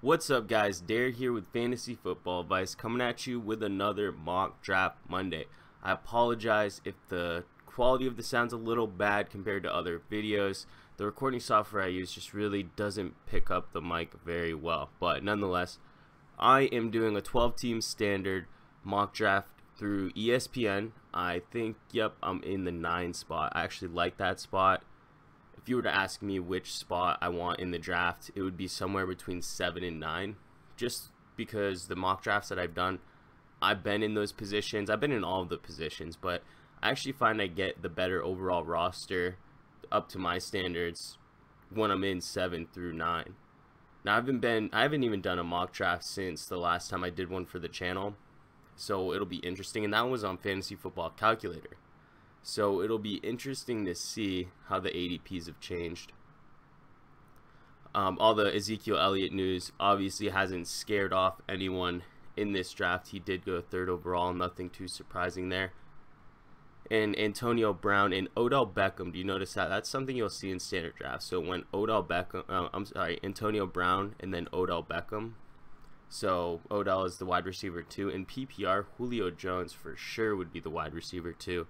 What's up, guys? Dare here with Fantasy Football Advice, coming at you with another Mock Draft Monday. I apologize if the quality of the sound's a little bad compared to other videos. The recording software I use just really doesn't pick up the mic very well. But nonetheless, I am doing a 12-team standard mock draft through ESPN. I think, yep, I'm in the 9 spot. I actually like that spot. If you were to ask me which spot I want in the draft, it would be somewhere between 7 and 9. Just because the mock drafts that I've done, I've been in those positions. I've been in all of the positions, but I actually find I get the better overall roster up to my standards when I'm in 7 through 9. Now, I haven't even done a mock draft since the last time I did one for the channel, so it'll be interesting. And that was on Fantasy Football Calculator. So it'll be interesting to see how the ADPs have changed. All the Ezekiel Elliott news obviously hasn't scared off anyone in this draft. He did go 3rd overall, nothing too surprising there. And Antonio Brown and Odell Beckham, do you notice that? That's something you'll see in standard drafts. So when Antonio Brown and then Odell Beckham. So Odell is the wide receiver 2. In PPR, Julio Jones for sure would be the wide receiver 2.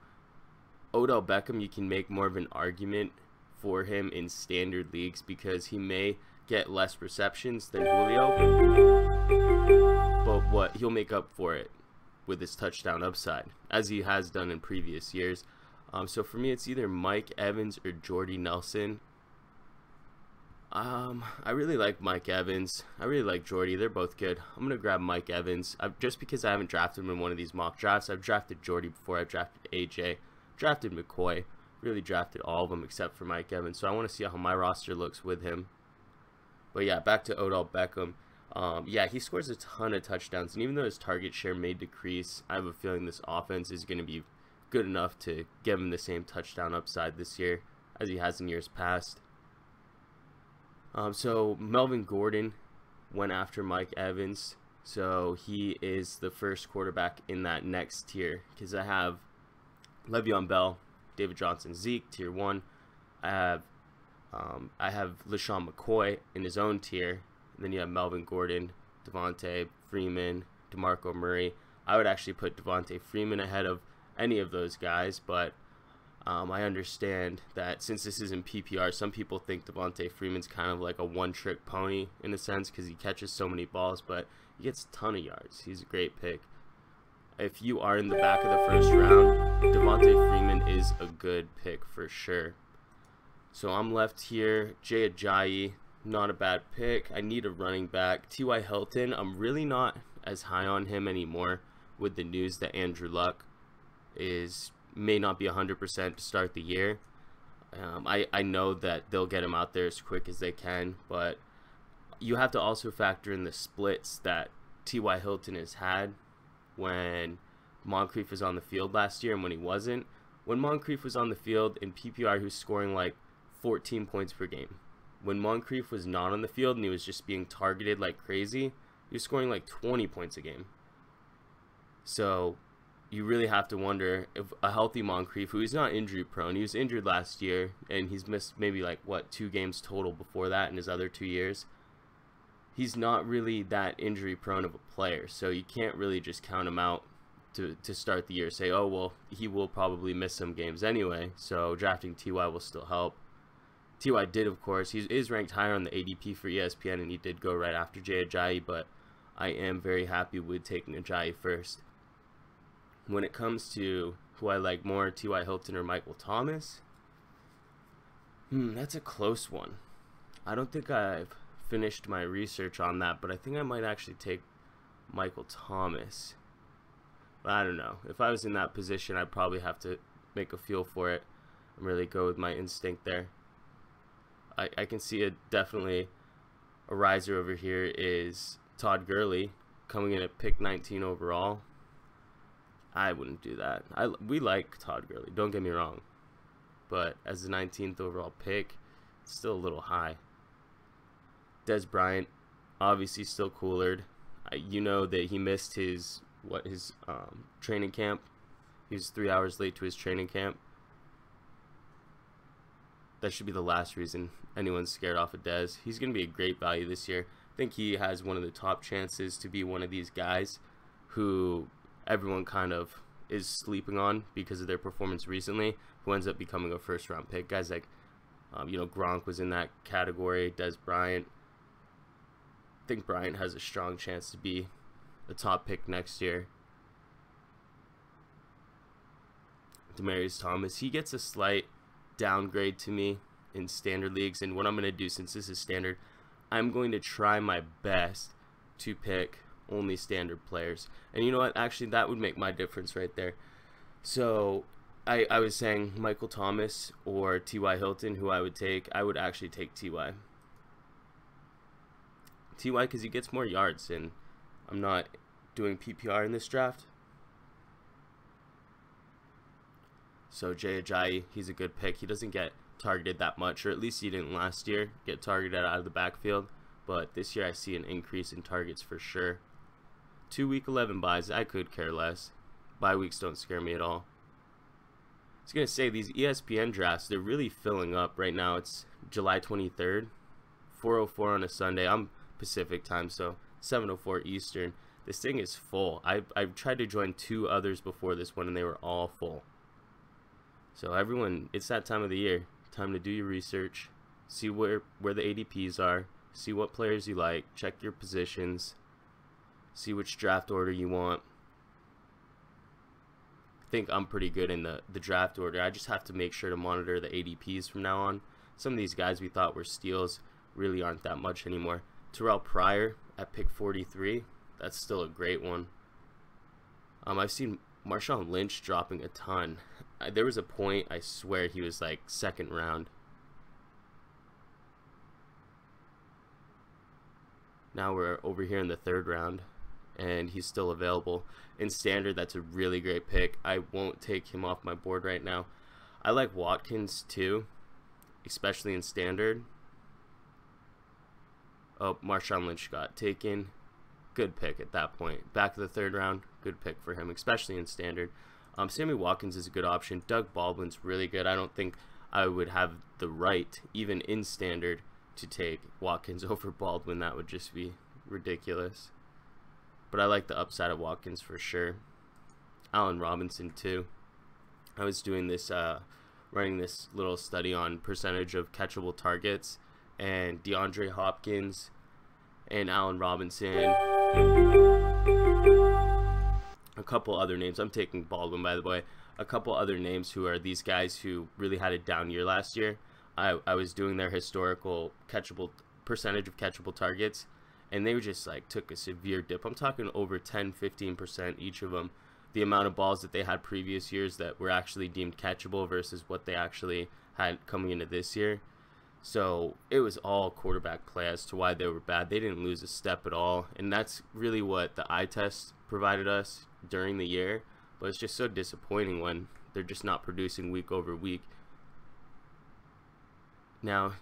Odell Beckham, you can make more of an argument for him in standard leagues because he may get less receptions than Julio, but he'll make up for it with his touchdown upside, as he has done in previous years. So for me, it's either Mike Evans or Jordy Nelson. I really like Mike Evans. I really like Jordy. They're both good. I'm going to grab Mike Evans. Just because I haven't drafted him in one of these mock drafts. I've drafted Jordy before. I've drafted AJ. Drafted McCoy, really drafted all of them except for Mike Evans, so I want to see how my roster looks with him. But yeah, back to Odell Beckham. Yeah, he scores a ton of touchdowns, and even though his target share may decrease, I have a feeling this offense is going to be good enough to give him the same touchdown upside this year as he has in years past. So Melvin Gordon went after Mike Evans, so he is the first quarterback in that next tier, because I have Le'Veon Bell, David Johnson, Zeke, tier 1. I have LeSean McCoy in his own tier. And then you have Melvin Gordon, Devontae Freeman, DeMarco Murray. I would actually put Devontae Freeman ahead of any of those guys, but I understand that since this is in PPR, some people think Devontae Freeman's kind of like a one-trick pony in a sense because he catches so many balls, but he gets a ton of yards. He's a great pick. If you are in the back of the first round, Devontae Freeman is a good pick for sure. So I'm left here. Jay Ajayi, not a bad pick. I need a running back. T.Y. Hilton, I'm really not as high on him anymore with the news that Andrew Luck may not be 100% to start the year. I know that they'll get him out there as quick as they can, but you have to also factor in the splits that T.Y. Hilton has had when Moncrief was on the field last year and when he wasn't. When Moncrief was on the field in PPR, he was scoring like 14 points per game. When Moncrief was not on the field and he was just being targeted like crazy, he was scoring like 20 points a game. So you really have to wonder if a healthy Moncrief, who is not injury prone, he was injured last year and he's missed maybe like 2 games total before that in his other 2 years. He's not really that injury prone of a player, so you can't really just count him out to start the year. Say, oh, well, he will probably miss some games anyway, so drafting T.Y. will still help. T.Y. did, of course. He is ranked higher on the ADP for ESPN, and he did go right after Jay Ajayi, but I am very happy with taking Ajayi first. When it comes to who I like more, T.Y. Hilton or Michael Thomas, that's a close one. I don't think I've finished my research on that, but I think I might actually take Michael Thomas. But I don't know. If I was in that position, I'd probably have to make a feel for it and really go with my instinct there. I can see definitely a riser over here is Todd Gurley coming in at pick 19 overall. I wouldn't do that. We like Todd Gurley, don't get me wrong, but as the 19th overall pick, it's still a little high. Des Bryant, obviously still Coolard. You know that he missed his training camp. He was 3 hours late to his training camp. That should be the last reason anyone's scared off of Dez. He's going to be a great value this year. think he has one of the top chances to be one of these guys who everyone kind of is sleeping on because of their performance recently, who ends up becoming a first-round pick. Guys like, Gronk was in that category, Des Bryant. I think Bryant has a strong chance to be the top pick next year. Demaryius Thomas, he gets a slight downgrade to me in standard leagues, and what I'm going to do, since this is standard, I'm going to try my best to pick only standard players. And you know what, actually that would make my difference right there. So I was saying Michael Thomas or T.Y. Hilton, who I would take. I would actually take T.Y. because he gets more yards, and I'm not doing PPR in this draft. So Jay Ajayi, he's a good pick. He doesn't get targeted that much, or at least he didn't last year get targeted out of the backfield, but this year I see an increase in targets for sure. 2 week 11 buys, I could care less. Bye weeks don't scare me at all. I was gonna say, these ESPN drafts, they're really filling up right now. It's July 23rd, 4:04 on a Sunday. I'm Pacific time, so 7:04 Eastern. This thing is full. I've tried to join 2 others before this one, and they were all full. So everyone, it's that time of the year. Time to do your research, see where the ADPs are, see what players you like, check your positions, see which draft order you want. I think I'm pretty good in the draft order. I just have to make sure to monitor the ADPs from now on. Some of these guys we thought were steals really aren't that much anymore. Terrell Pryor at pick 43, that's still a great one. I've seen Marshawn Lynch dropping a ton. There was a point, I swear, he was like 2nd round. Now we're over here in the 3rd round, and he's still available. In standard, that's a really great pick. I won't take him off my board right now. I like Watkins too, especially in standard. Oh, Marshawn Lynch got taken. Good pick at that point. Back of the 3rd round, good pick for him, especially in standard. Sammy Watkins is a good option. Doug Baldwin's really good. I don't think I would have the right, even in standard, to take Watkins over Baldwin. That would just be ridiculous. But I like the upside of Watkins for sure. Allen Robinson too. I was doing this, running this little study on percentage of catchable targets, and DeAndre Hopkins and Allen Robinson, a couple other names. I'm taking Baldwin, by the way. A couple other names who are these guys who really had a down year last year. I was doing their historical percentage of catchable targets, and they were just like took a severe dip. I'm talking over 10-15% each of them. The amount of balls that they had previous years that were actually deemed catchable versus what they actually had coming into this year. So it was all quarterback play as to why they were bad. They didn't lose a step at all, and that's really what the eye test provided us during the year. But it's just so disappointing when they're just not producing week over week. Now,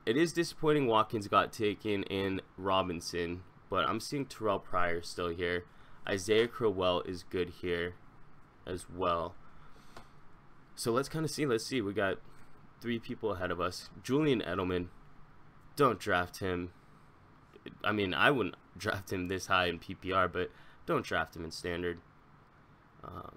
it is disappointing Watkins got taken in Robinson, but I'm seeing Terrell Pryor still here. Isaiah Crowell is good here as well. So let's kind of see. Let's see. We got 3 people ahead of us. Julian Edelman, don't draft him. I mean, I wouldn't draft him this high in PPR, but don't draft him in standard.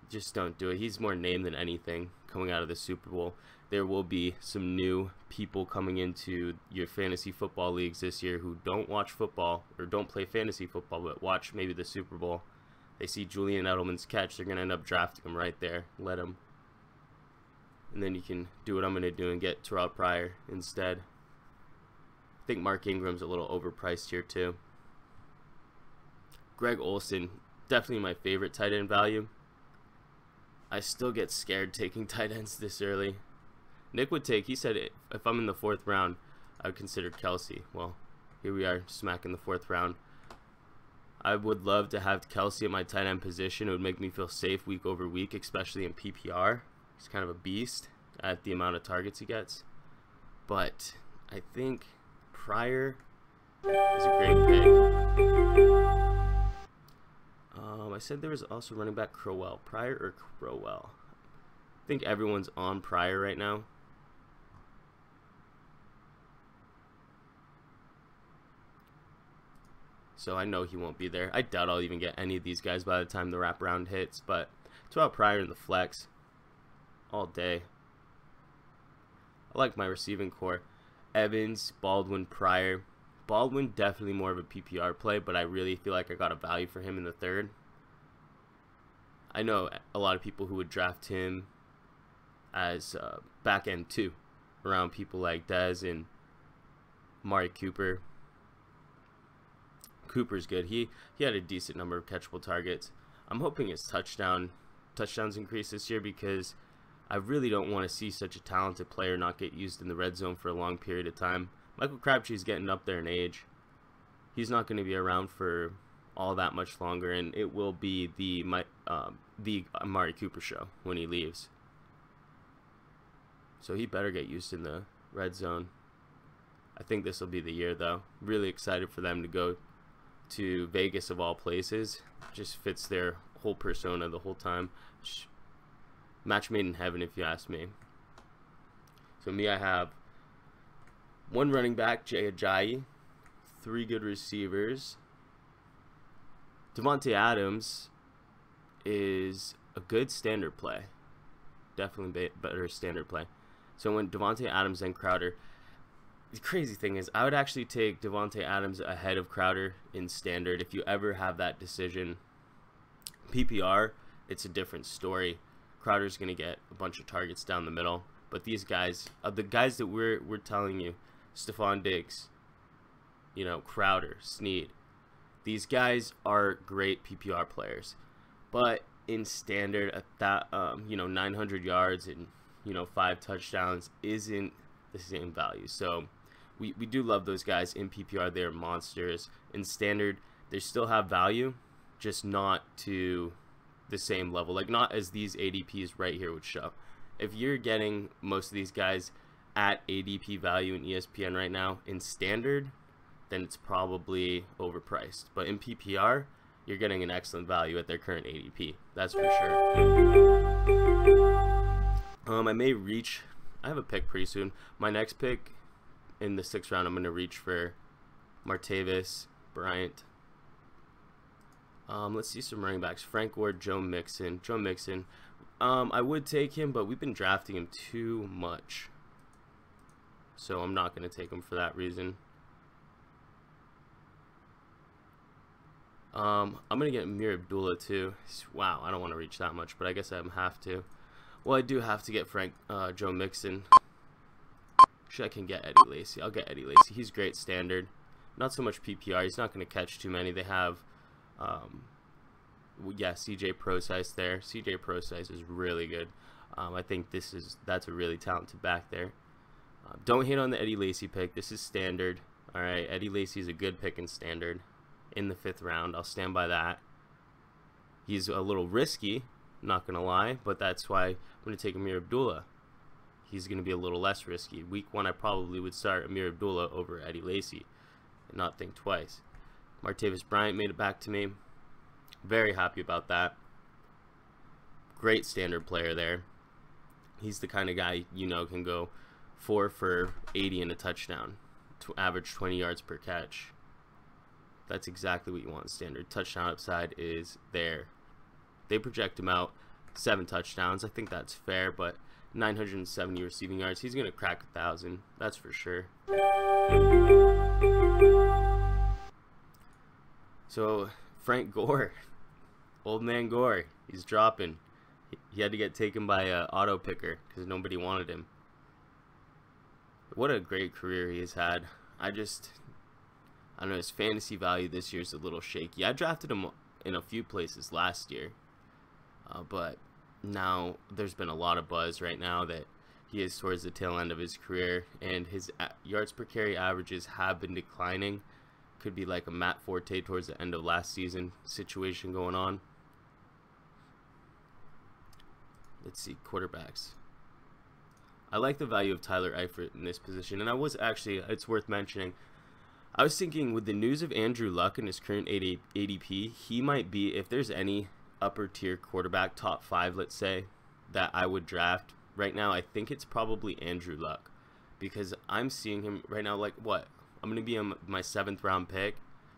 Just don't do it. He's more name than anything coming out of the Super Bowl. There will be some new people coming into your fantasy football leagues this year who don't watch football or don't play fantasy football, but watch maybe the Super Bowl. They see Julian Edelman's catch, they're going to end up drafting him right there. Let him. And then you can do what I'm going to do and get Terrell Pryor instead. I think Mark Ingram's a little overpriced here too. Greg Olsen, definitely my favorite tight end value. I still get scared taking tight ends this early. Nick would take, he said if I'm in the 4th round, I would consider Kelsey. Well, here we are, smack in the 4th round. I would love to have Kelsey at my tight end position. It would make me feel safe week over week, especially in PPR. He's kind of a beast at the amount of targets he gets. But I think Pryor is a great pick. I said there was also running back Crowell. Pryor or Crowell? I think everyone's on Pryor right now. so I know he won't be there. I doubt I'll even get any of these guys by the time the wraparound hits, but Terrell Pryor in the flex all day. I like my receiving core. Evans, Baldwin, Pryor. Baldwin definitely more of a PPR play, but I really feel like I got a value for him in the third. I know a lot of people who would draft him as back end too, around people like Dez and Amari Cooper. Cooper's good. He had a decent number of catchable targets. I'm hoping his touchdowns increase this year, because I really don't want to see such a talented player not get used in the red zone for a long period of time. Michael Crabtree's getting up there in age. He's not going to be around for all that much longer, and it will be the Amari Cooper show when he leaves. So he better get used in the red zone. I think this will be the year, though. Really excited for them to go to Vegas of all places. Just fits their whole persona the whole time. Match made in heaven, if you ask me. So me, I have one running back, Jay Ajayi, 3 good receivers. Davante Adams is a good standard play. Definitely better standard play. So when Davante Adams and Crowder, the crazy thing is I would actually take Davante Adams ahead of Crowder in standard if you ever have that decision. PPR, it's a different story. Crowder's going to get a bunch of targets down the middle. But these guys, the guys that we're telling you, Stephon Diggs, you know, Crowder, Snead, these guys are great PPR players. But in standard, at that, 900 yards and, 5 touchdowns isn't the same value. So we do love those guys in PPR. They're monsters. In standard, they still have value, just not to the same level, like not as these ADPs right here would show. If you're getting most of these guys at ADP value in ESPN right now in standard, then it's probably overpriced. But in PPR, you're getting an excellent value at their current ADP. That's for sure. I may reach. I have a pick pretty soon. My next pick in the 6th round, I'm going to reach for Martavis Bryant. Let's see some running backs. Frank Gore, Joe Mixon. Joe Mixon. I would take him, but we've been drafting him too much. So I'm not going to take him for that reason. I'm going to get Amir Abdullah too. Wow, I don't want to reach that much, but I guess I have to. Well, I do have to get Joe Mixon. Actually, I can get Eddie Lacy. I'll get Eddie Lacy. He's great standard. Not so much PPR. He's not going to catch too many. They have... CJ Procise there. CJ Procise is really good. I think that's a really talented back there. Don't hate on the Eddie Lacy pick. This is standard. All right, Eddie Lacy is a good pick in standard in the 5th round. I'll stand by that. He's a little risky, not gonna lie, but that's why I'm gonna take Amir Abdullah. He's gonna be a little less risky. Week 1, I probably would start Amir Abdullah over Eddie Lacy and not think twice. Martavis Bryant made it back to me. Very happy about that. Great standard player there. He's the kind of guy, can go 4 for 80 and a touchdown, to average 20 yards per catch. That's exactly what you want. Standard touchdown upside is there. They project him out 7 touchdowns. I think that's fair, but 970 receiving yards. He's going to crack 1,000. That's for sure. So, Frank Gore, old man Gore, he's dropping. He had to get taken by an auto picker because nobody wanted him. What a great career he has had. I don't know, his fantasy value this year is a little shaky. I drafted him in a few places last year, but now there's been a lot of buzz right now that he is towards the tail end of his career, and his yards per carry averages have been declining. Could be like a Matt Forte towards the end of last season situation going on. Let's see, quarterbacks. I like the value of Tyler Eifert in this position, and I was actually, it's worth mentioning, I was thinking with the news of Andrew Luck and his current ADP, he might be, if there's any upper tier quarterback, top 5, let's say, that I would draft right now, I think it's probably Andrew Luck, because I'm seeing him right now, like, what? I'm going to be on my 7th round pick.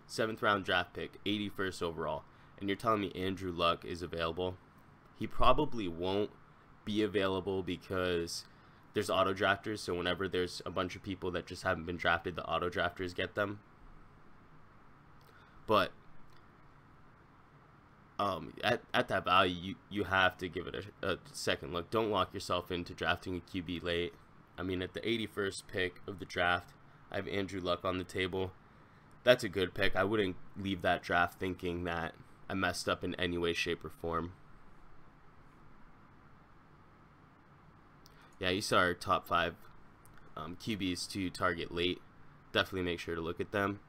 7th round draft pick, 81st overall, and you're telling me Andrew Luck is available? He probably won't be available because there's auto drafters, so whenever there's a bunch of people that just haven't been drafted, the auto drafters get them. But at that value, you have to give it a second look. Don't lock yourself into drafting a QB late. I mean, at the 81st pick of the draft, I have Andrew Luck on the table. That's a good pick. I wouldn't leave that draft thinking that I messed up in any way, shape, or form. Yeah, you saw our top 5 QBs to target late. Definitely make sure to look at them.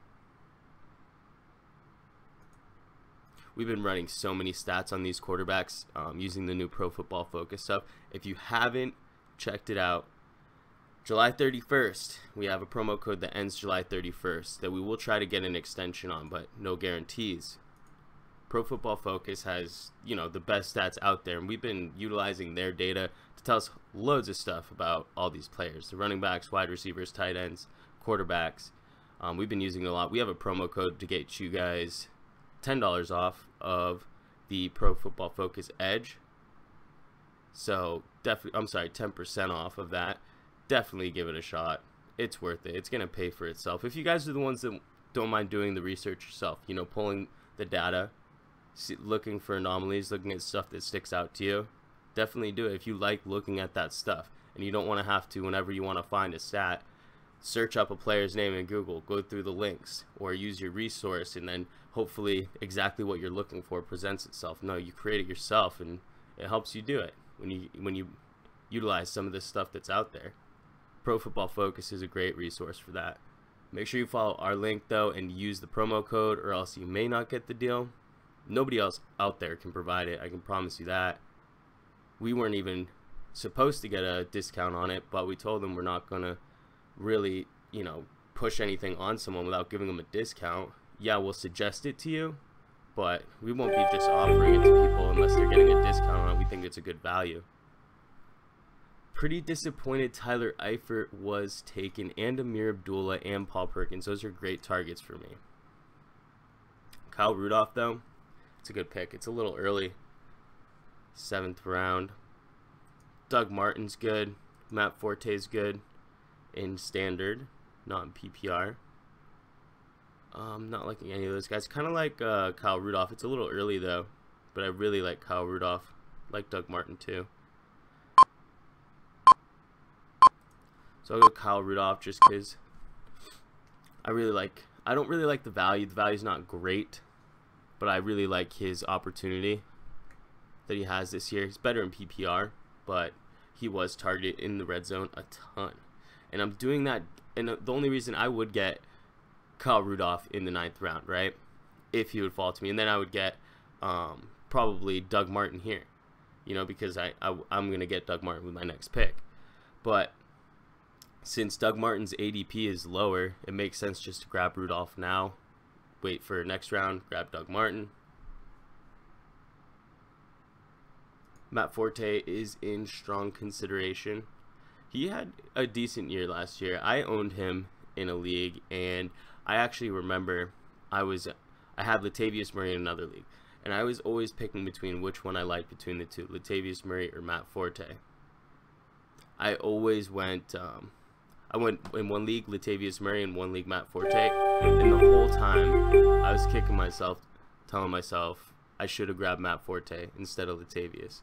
We've been running so many stats on these quarterbacks using the new Pro Football Focus stuff. If you haven't checked it out, July 31st, we have a promo code that ends July 31st that we will try to get an extension on, but no guarantees. Pro Football Focus has, the best stats out there, and we've been utilizing their data to tell us loads of stuff about all these players, the running backs, wide receivers, tight ends, quarterbacks. We've been using it a lot. We have a promo code to get you guys $10 off of the Pro Football Focus Edge. So definitely, 10% off of that. Definitely give it a shot. It's worth it. It's going to pay for itself. If you guys are the ones that don't mind doing the research yourself, pulling the data, looking for anomalies, looking at stuff that sticks out to you, definitely do it. If you like looking at that stuff and you don't want to have to, whenever you want to find a stat, search up a player's name in Google, go through the links, or use your resource, and then hopefully exactly what you're looking for presents itself. No, you create it yourself, and it helps you do it when you utilize some of this stuff that's out there. Pro Football Focus is a great resource for that. Make sure you follow our link though and use the promo code, or else you may not get the deal. Nobody else out there can provide it, I can promise you that. We weren't even supposed to get a discount on it, but we told them we're not gonna really, push anything on someone without giving them a discount. Yeah, we'll suggest it to you, but we won't be just offering it to people unless they're getting a discount on it. We think it's a good value. Pretty disappointed Tyler Eifert was taken, and Amir Abdullah and Paul Perkins. Those are great targets for me. Kyle Rudolph, though, it's a good pick. It's a little early. 7th round. Doug Martin's good. Matt Forte's good in standard, not in PPR. Not liking any of those guys. Kind of like Kyle Rudolph. It's a little early, though, but I really like Kyle Rudolph. Like Doug Martin, too. So I'll go Kyle Rudolph just because I don't really like the value. The value's not great, but I really like his opportunity that he has this year. He's better in PPR, but he was targeted in the red zone a ton. And I'm doing that, and the only reason I would get Kyle Rudolph in the 9th round, right, if he would fall to me, and then I would get probably Doug Martin here, because I'm going to get Doug Martin with my next pick. But since Doug Martin's ADP is lower, it makes sense just to grab Rudolph now, wait for next round, grab Doug Martin. Matt Forte is in strong consideration. He had a decent year last year. I owned him in a league, and I actually remember I had Latavius Murray in another league, and I was always picking between which one I liked between the two, Latavius Murray or Matt Forte. I always went I went in one league Latavius Murray, in one league Matt Forte, and the whole time I was kicking myself, telling myself I should have grabbed Matt Forte instead of Latavius.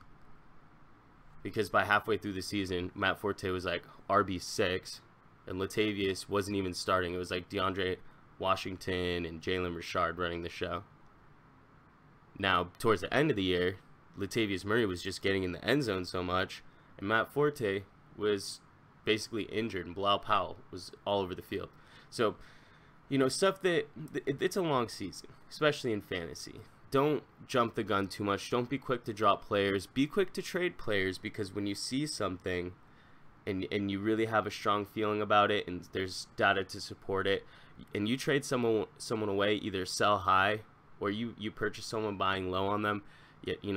Because by halfway through the season, Matt Forte was like RB6, and Latavius wasn't even starting. It was like DeAndre Washington and Jalen Richard running the show. Now, towards the end of the year, Latavius Murray was just getting in the end zone so much, and Matt Forte was basically injured, and Bilal Powell was all over the field. So, stuff that it's a long season, especially in fantasy. Don't jump the gun too much. Don't be quick to drop players. Be quick to trade players, because when you see something and you really have a strong feeling about it and there's data to support it, and you trade someone away, either sell high or you purchase someone buying low on them,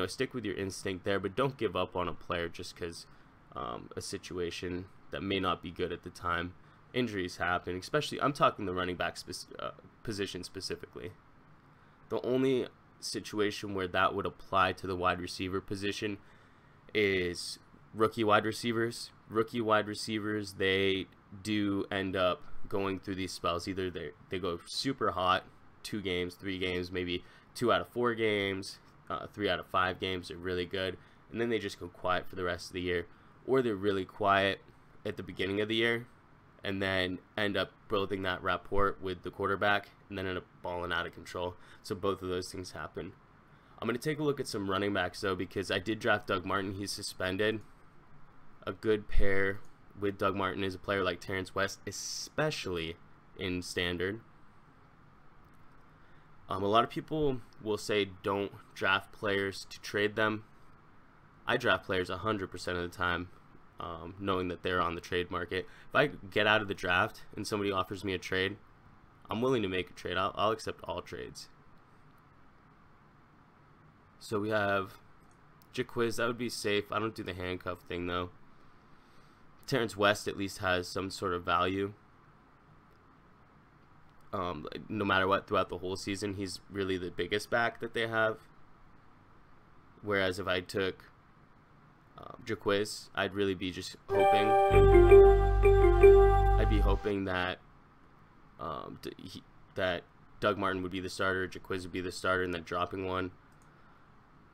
stick with your instinct there, but don't give up on a player just because a situation that may not be good at the time injuries happen, especially I'm talking the running back position specifically. The only situation where that would apply to the wide receiver position is rookie wide receivers. Rookie wide receivers, they do end up going through these spells. Either they go super hot, 2 games, 3 games, maybe 2 out of 4 games, 3 out of 5 games are really good, and then they just go quiet for the rest of the year. Or they're really quiet at the beginning of the year and then end up building that rapport with the quarterback and then end up balling out of control. So both of those things happen. I'm going to take a look at some running backs, though, because I did draft Doug Martin. He's suspended. A good pair with Doug Martin is a player like Terrence West, especially in standard. A lot of people will say don't draft players to trade them. I draft players 100% of the time, knowing that they're on the trade market. If I get out of the draft and somebody offers me a trade, I'm willing to make a trade. I'll accept all trades. So we have Jaquiz. That would be safe. I don't do the handcuff thing, though. Terrence West at least has some sort of value. No matter what, throughout the whole season, he's really the biggest back that they have. Whereas if I took Jaquiz, I'd really be just hoping. I'd be hoping that that Doug Martin would be the starter, Jaquiz would be the starter, and then dropping one.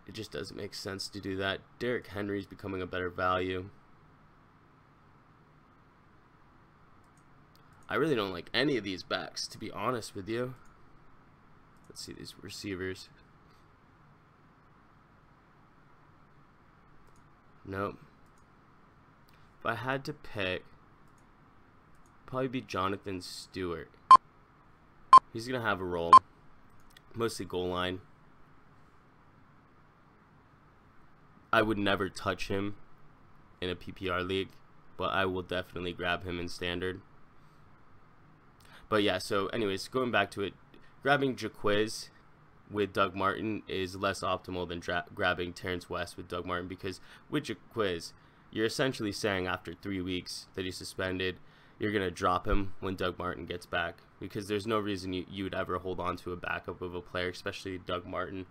It just doesn't make sense to do that. Derrick Henry's becoming a better value. I really don't like any of these backs, to be honest with you. Let's see these receivers. Nope. If I had to pick, probably be Jonathan Stewart. He's going to have a role, mostly goal line. I would never touch him in a PPR league, but I will definitely grab him in standard. But yeah, so anyways, going back to it, grabbing Jaquiz with Doug Martin is less optimal than grabbing Terrence West with Doug Martin, because with Jaquiz, you're essentially saying after 3 weeks that he's suspended, you're going to drop him when Doug Martin gets back, because there's no reason you would ever hold on to a backup of a player, especially Doug Martin.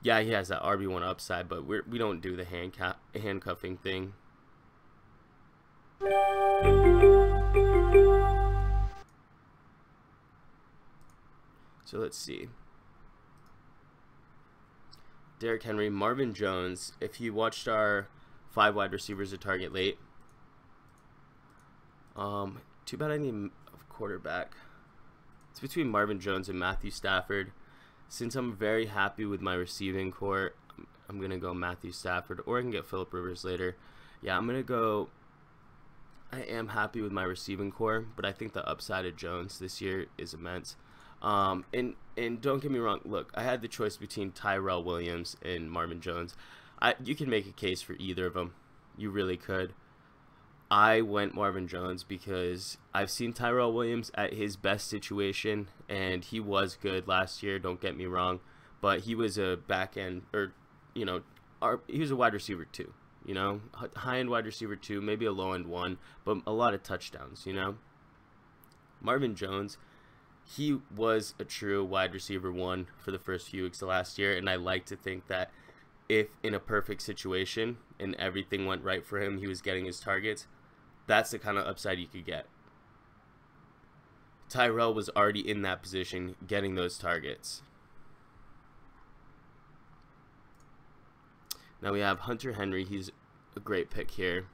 Yeah, he has that RB1 upside, but we don't do the handcuffing thing. So let's see. Derrick Henry, Marvin Jones. If you watched our 5 wide receivers to target late, too bad I need a quarterback. It's between Marvin Jones and Matthew Stafford. Since I'm very happy with my receiving core, I'm gonna go Matthew Stafford, or I can get Phillip Rivers later. Yeah, I'm gonna go. I am happy with my receiving core, but I think the upside of Jones this year is immense. And don't get me wrong, look, I had the choice between Tyrell Williams and Marvin Jones. You can make a case for either of them. You really could. I went Marvin Jones because I've seen Tyrell Williams at his best situation, and he was good last year, don't get me wrong, but he was a back end, or, you know, he was a wide receiver too, you know, high-end wide receiver too, maybe a low-end one, but a lot of touchdowns, you know. Marvin Jones, he was a true wide receiver 1 for the first few weeks of last year, and I like to think that if in a perfect situation and everything went right for him, he was getting his targets, that's the kind of upside you could get. Tyrell was already in that position, getting those targets. Now we have Hunter Henry. He's a great pick here.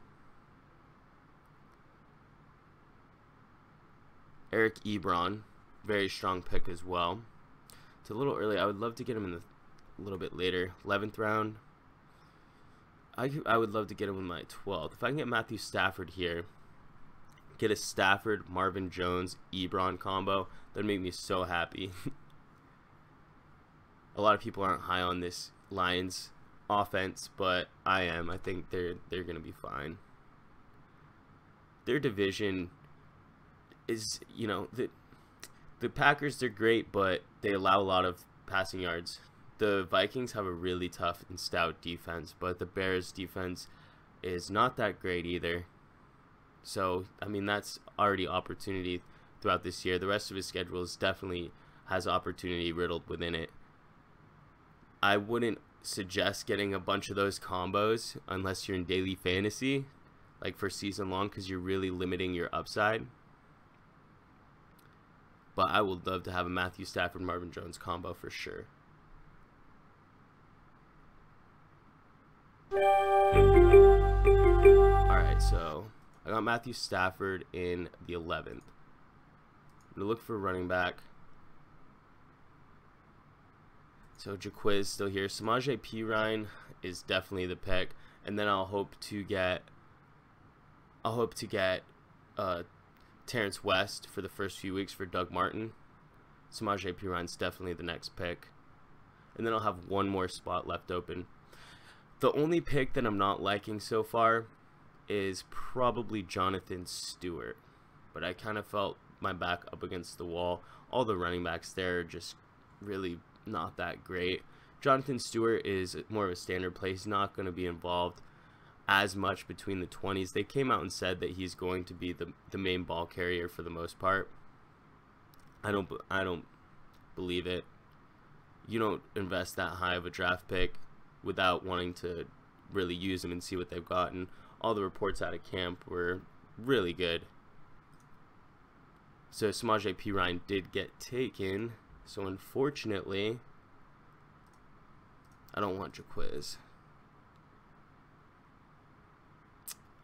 Eric Ebron, very strong pick as well. It's a little early. I would love to get him in a little bit later. 11th round. I would love to get him in my 12th. If I can get Matthew Stafford here, get a Stafford, Marvin Jones, Ebron combo, that'd make me so happy. A lot of people aren't high on this Lions offense, but I am. I think they're going to be fine. Their division is, you know, the Packers, they're great, but they allow a lot of passing yards. The Vikings have a really tough and stout defense, but the Bears defense is not that great either. So, I mean, that's already opportunity throughout this year. The rest of his schedule is definitely has opportunity riddled within it. I wouldn't suggest getting a bunch of those combos unless you're in daily fantasy, like for season long, because you're really limiting your upside. But I would love to have a Matthew Stafford, Marvin Jones combo for sure. Alright, so I got Matthew Stafford in the 11th. I'm going to look for running back. So Jaquiz still here. Samaje Perine is definitely the pick. And then I'll hope to get Terrence West for the first few weeks for Doug Martin. Samaje Perine's definitely the next pick. And then I'll have one more spot left open. The only pick that I'm not liking so far is probably Jonathan Stewart. But I kind of felt my back up against the wall. All the running backs there are just really not that great. Jonathan Stewart is more of a standard play. He's not going to be involved as much between the 20s. They came out and said that he's going to be the main ball carrier for the most part. I don't believe it. You don't invest that high of a draft pick without wanting to really use them and see what they've gotten. All the reports out of camp were really good. So Samaje Perine did get taken. So unfortunately, I don't want Jaquiz.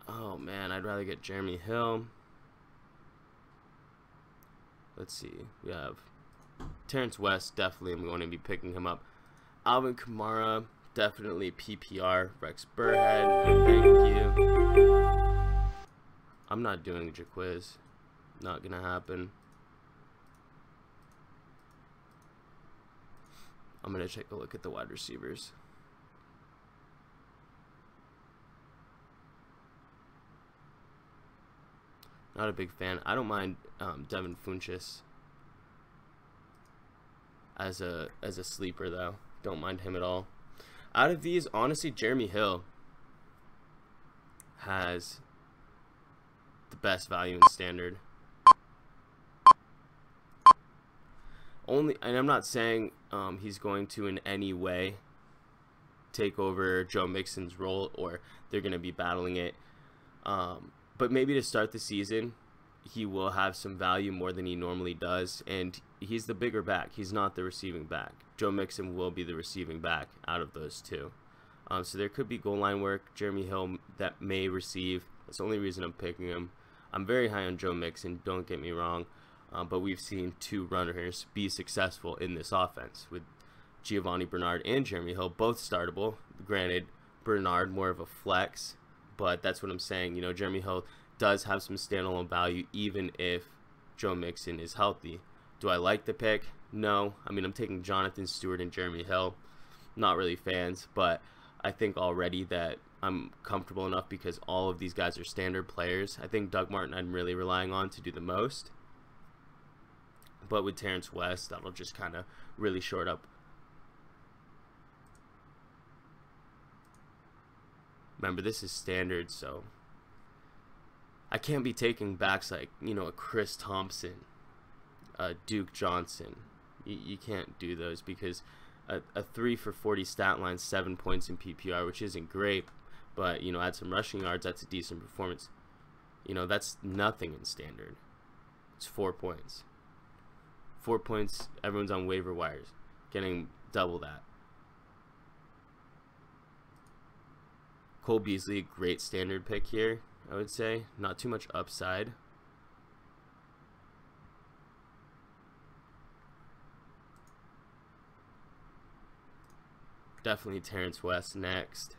Oh man, I'd rather get Jeremy Hill. Let's see. We have Terrence West. Definitely I'm going to be picking him up. Alvin Kamara. Definitely PPR. Rex Burhead. Thank you. I'm not doing Jaquiz. Not going to happen. I'm going to take a look at the wide receivers. Not a big fan. I don't mind Devin Funchess as a sleeper though. Don't mind him at all. Out of these, honestly, Jeremy Hill has the best value in standard. And I'm not saying he's going to in any way take over Joe Mixon's role or they're going to be battling it. But maybe to start the season, he will have some value more than he normally does. And he's the bigger back. He's not the receiving back. Joe Mixon will be the receiving back out of those two. So there could be goal line work. Jeremy Hill that may receive. That's the only reason I'm picking him. I'm very high on Joe Mixon. Don't get me wrong. But we've seen two runners be successful in this offense with Giovanni Bernard and Jeremy Hill, both startable. Granted, Bernard more of a flex, but that's what I'm saying. You know, Jeremy Hill does have some standalone value even if Joe Mixon is healthy. Do I like the pick? No. I mean, I'm taking Jonathan Stewart and Jeremy Hill. Not really fans, but I think already that I'm comfortable enough because all of these guys are standard players. I think Doug Martin I'm really relying on to do the most. But with Terrence West, that'll just kind of really short up. Remember, this is standard, so I can't be taking backs like, you know, a Chris Thompson, Duke Johnson. You can't do those because a 3 for 40 stat line, 7 points in PPR, which isn't great, but, you know, add some rushing yards, that's a decent performance. You know, that's nothing in standard. It's 4 points. 4 points, everyone's on waiver wires, getting double that. Cole Beasley, great standard pick here, I would say. Not too much upside. Definitely Terrence West next.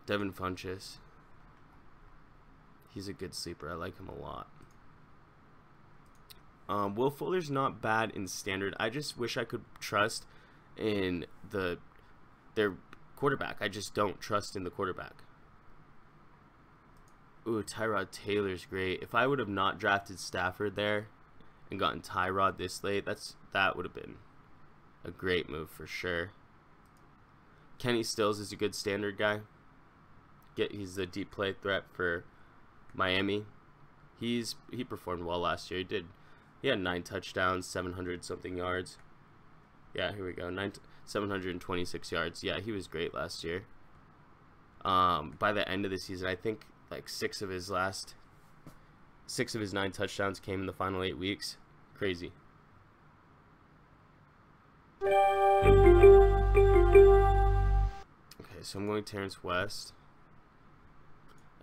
Devin Funchess. He's a good sleeper. I like him a lot. Will Fuller's not bad in standard. I just wish I could trust in their quarterback. I just don't trust in the quarterback. Ooh, Tyrod Taylor's great. If I would have not drafted Stafford there and gotten Tyrod this late, that would have been a great move for sure. Kenny Stills is a good standard guy. He's the deep play threat for Miami. He performed well last year. He had 9 touchdowns, 700 something yards. Yeah, here we go. 726 yards. Yeah, he was great last year. By the end of the season, I think like 6 of his 9 touchdowns came in the final 8 weeks. Crazy. Okay, so I'm going Terrence West.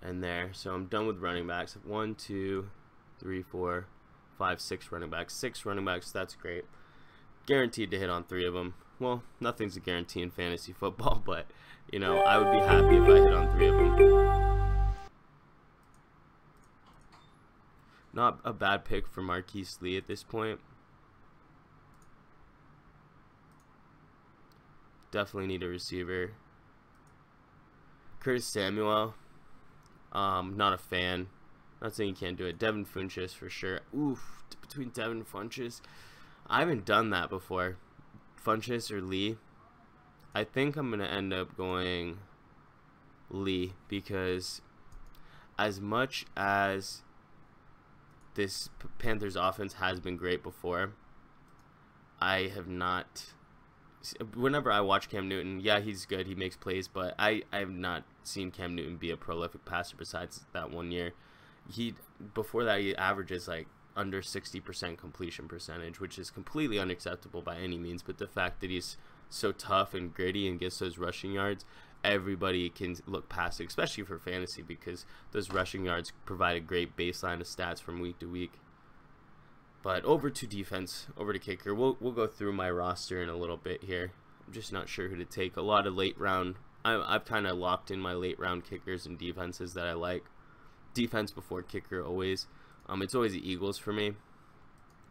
And there. So I'm done with running backs. 1, 2, 3, 4, 5, 6 running backs. 6 running backs, that's great. Guaranteed to hit on 3 of them. Well, nothing's a guarantee in fantasy football, but, you know, I would be happy if I hit on 3 of them. Not a bad pick for Marquise Lee at this point. Definitely need a receiver. Curtis Samuel. Not a fan. Not saying you can't do it. Devin Funchess for sure. Oof, between Devin and Funchess. I haven't done that before. Funchess or Lee. I think I'm going to end up going Lee, because as much as this Panthers offense has been great before, I have not... Whenever I watch Cam Newton, yeah, he's good. He makes plays, but I have not seen Cam Newton be a prolific passer besides that 1 year. Before that, he averages like under 60% completion percentage, which is completely unacceptable by any means. But the fact that he's so tough and gritty and gets those rushing yards, everybody can look past it, especially for fantasy, because those rushing yards provide a great baseline of stats from week to week. But over to defense, over to kicker. We'll go through my roster in a little bit here. I'm just not sure who to take. A lot of late round. I've kind of locked in my late round kickers and defenses that I like. Defense before kicker always. It's always the Eagles for me.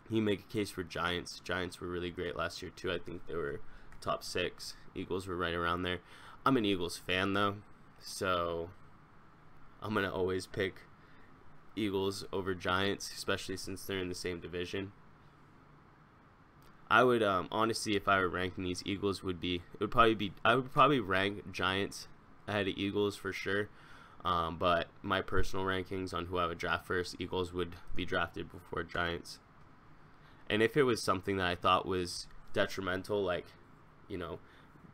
You make a case for Giants. Giants were really great last year too. I think they were top 6. Eagles were right around there. I'm an Eagles fan though, so I'm gonna always pick Eagles over Giants, especially since they're in the same division. I would honestly, if I were ranking these, Eagles would I would probably rank Giants ahead of Eagles for sure. But my personal rankings on who I would draft first, Eagles would be drafted before Giants. And if it was something that I thought was detrimental, like, you know,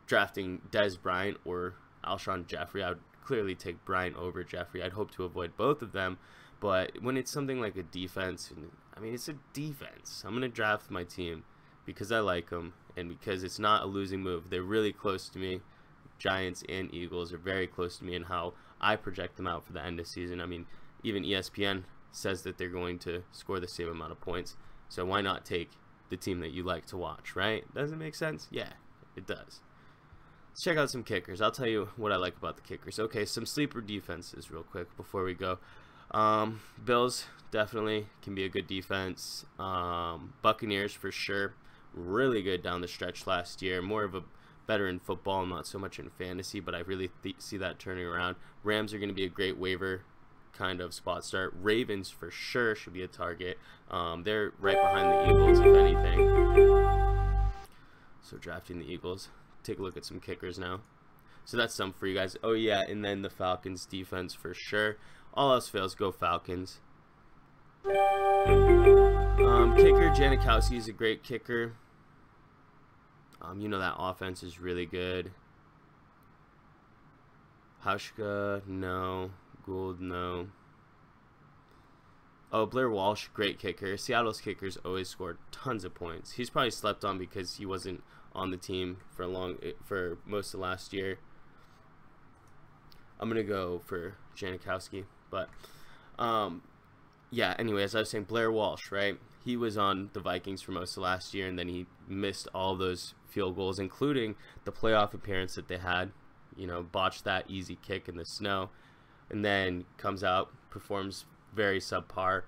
drafting Dez Bryant or Alshon Jeffrey, I would clearly take Bryant over Jeffrey. I'd hope to avoid both of them. But when it's something like a defense, I mean, it's a defense. I'm going to draft my team because I like them and because it's not a losing move. They're really close to me. Giants and Eagles are very close to me in how I project them out for the end of season. I mean, even ESPN says that they're going to score the same amount of points. So why not take the team that you like to watch, right? Does it make sense? Yeah, it does. Let's check out some kickers. I'll tell you what I like about the kickers. Okay, some sleeper defenses real quick before we go. Bills definitely can be a good defense. Buccaneers for sure, really good down the stretch last year. More of a better in football, not so much in fantasy, but I really see that turning around. Rams are going to be a great waiver kind of spot start. Ravens for sure should be a target. They're right behind the Eagles, if anything. So drafting the Eagles. Take a look at some kickers now. So that's some for you guys. Oh yeah, and then the Falcons defense for sure. All else fails, go Falcons. Kicker, Janikowski is a great kicker. You know that offense is really good. Hauschka, no. Gould, no. Oh, Blair Walsh, great kicker. Seattle's kickers always scored tons of points. He's probably slept on because he wasn't on the team for most of last year. I'm gonna go for Janikowski, but yeah. Anyway, as I was saying, Blair Walsh, right? He was on the Vikings for most of last year, and then he missed all those field goals, including the playoff appearance that they had. You know, botched that easy kick in the snow, and then comes out, performs very subpar,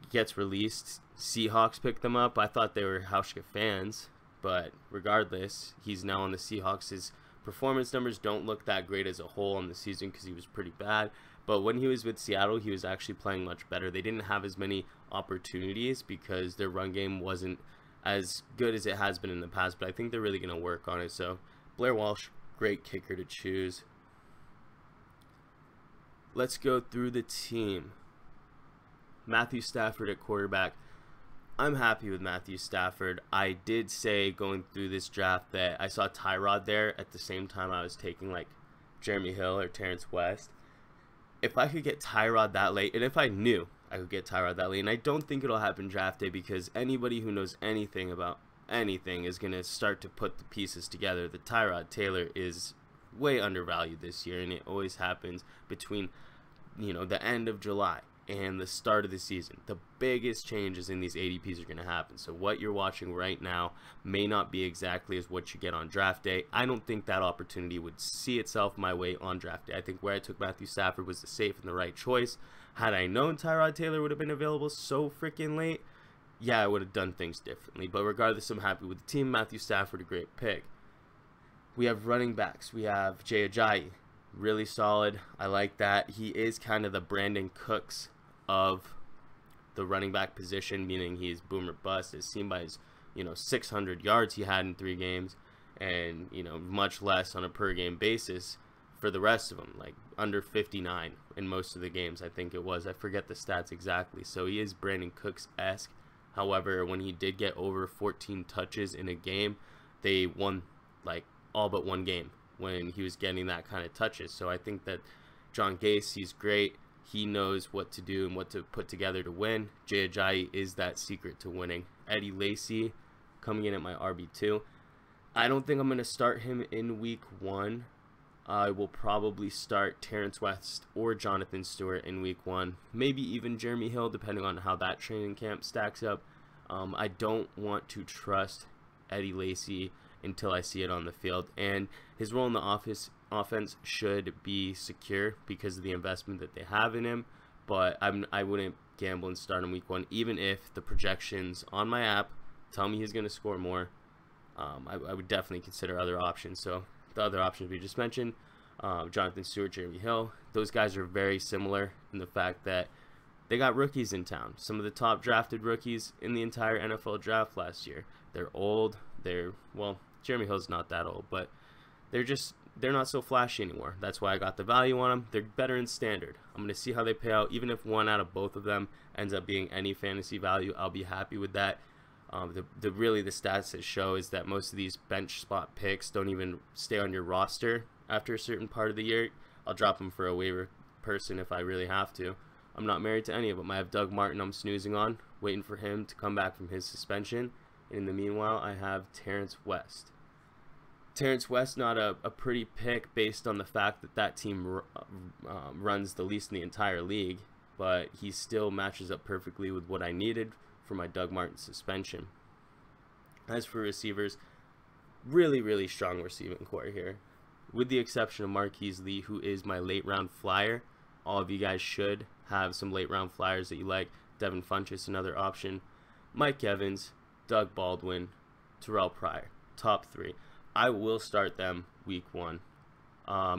gets released. Seahawks picked them up. I thought they were Hauschka fans, but regardless, he's now on the Seahawks. His performance numbers don't look that great as a whole on the season because he was pretty bad. But when he was with Seattle, he was actually playing much better. They didn't have as many opportunities because their run game wasn't as good as it has been in the past. But I think they're really going to work on it. So Blair Walsh, great kicker to choose. let's go through the team. Matthew Stafford at quarterback. I'm happy with Matthew Stafford. I did say going through this draft that I saw Tyrod there at the same time I was taking like Jeremy Hill or Terrence West. If I could get Tyrod that late, and if I knew I could get Tyrod that late, and I don't think it'll happen draft day because anybody who knows anything about anything is going to start to put the pieces together. The Tyrod Taylor is way undervalued this year, and it always happens between, the end of July and the start of the season. The biggest changes in these ADPs are going to happen. So what you're watching right now may not be exactly as what you get on draft day. I don't think that opportunity would see itself my way on draft day. I think where I took Matthew Stafford was the safe and the right choice. Had I known Tyrod Taylor would have been available so freaking late, yeah, I would have done things differently. But regardless, I'm happy with the team. Matthew Stafford, a great pick. We have running backs. We have Jay Ajayi, really solid. I like that. He is kind of the Brandon Cooks of the running back position, meaning he's boom or bust, as seen by his 600 yards he had in 3 games, and much less on a per game basis for the rest of them, like under 59 in most of the games. I think it was, I forget the stats exactly. So he is Brandon Cooks-esque. However, when he did get over 14 touches in a game, they won like all but one game when he was getting that kind of touches. So I think that John Gase, he's great. He knows what to do and what to put together to win. Jay Ajayi is that secret to winning. Eddie Lacy coming in at my RB2. I don't think I'm going to start him in week 1. I will probably start Terrence West or Jonathan Stewart in week 1. Maybe even Jeremy Hill, depending on how that training camp stacks up. I don't want to trust Eddie Lacy until I see it on the field. And his role in the offense should be secure because of the investment that they have in him. But I wouldn't gamble and start him week 1, even if the projections on my app tell me he's going to score more. I would definitely consider other options. So the other options we just mentioned, Jonathan Stewart, Jeremy Hill, those guys are very similar in the fact that they got rookies in town. Some of the top drafted rookies in the entire NFL draft last year. They're old. Well, Jeremy Hill's not that old, but they're not so flashy anymore. That's why I got the value on them. They're better in standard. I'm going to see how they pay out. Even if one out of both of them ends up being any fantasy value, I'll be happy with that. Really the stats that show is that most of these bench spot picks don't even stay on your roster after a certain part of the year. I'll drop them for a waiver person if I really have to. I'm not married to any of them. I have Doug Martin I'm snoozing on, waiting for him to come back from his suspension. In the meanwhile, I have Terrence West. Terrence West, not a pretty pick based on the fact that that team runs the least in the entire league, but he still matches up perfectly with what I needed for my Doug Martin suspension. As for receivers, really, really strong receiving core here. With the exception of Marquise Lee, who is my late round flyer. All of you guys should have some late round flyers that you like. Devin Funchess, another option. Mike Evans, Doug Baldwin, Terrell Pryor, top 3. I will start them week 1. I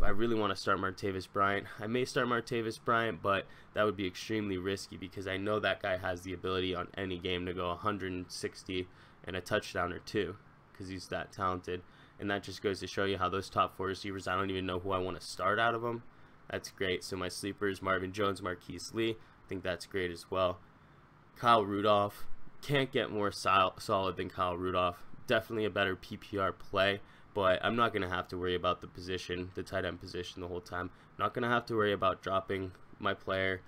really want to start Martavis Bryant. I may start Martavis Bryant, but that would be extremely risky because I know that guy has the ability on any game to go 160 and a touchdown or 2 because he's that talented. And that just goes to show you how those top 4 receivers, I don't even know who I want to start out of them. That's great. So my sleepers, Marvin Jones, Marquise Lee, I think that's great as well. Kyle Rudolph, can't get more solid than Kyle Rudolph. Definitely a better PPR play, but I'm not going to have to worry about the position, the tight end position the whole time. I'm not going to have to worry about dropping my player,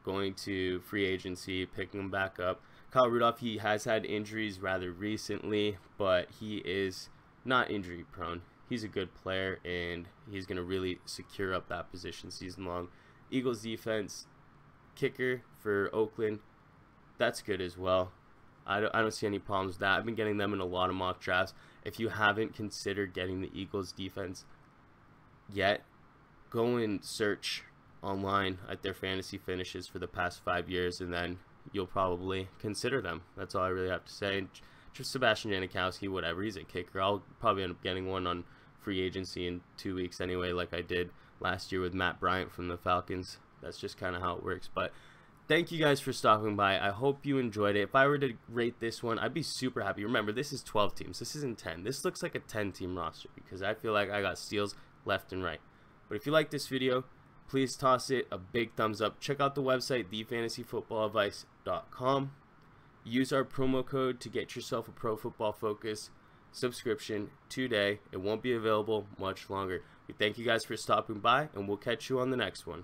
going to free agency, picking him back up. Kyle Rudolph, he has had injuries rather recently, but he is not injury prone. He's a good player, and he's going to really secure up that position season long. Eagles defense, kicker for Oakland, that's good as well. I don't see any problems with that. I've been getting them in a lot of mock drafts. If you haven't considered getting the Eagles defense yet, go and search online at their fantasy finishes for the past 5 years, and then you'll probably consider them. That's all I really have to say. Just Sebastian Janikowski, whatever. He's a kicker. I'll probably end up getting one on free agency in 2 weeks anyway, like I did last year with Matt Bryant from the Falcons. That's just kind of how it works. But thank you guys for stopping by. I hope you enjoyed it. If I were to rate this one, I'd be super happy. Remember, this is 12 teams. This isn't 10. This looks like a 10-team roster because I feel like I got steals left and right. But if you like this video, please toss it a big thumbs up. Check out the website, thefantasyfootballadvice.com. Use our promo code to get yourself a Pro Football Focus subscription today. It won't be available much longer. We thank you guys for stopping by, and we'll catch you on the next one.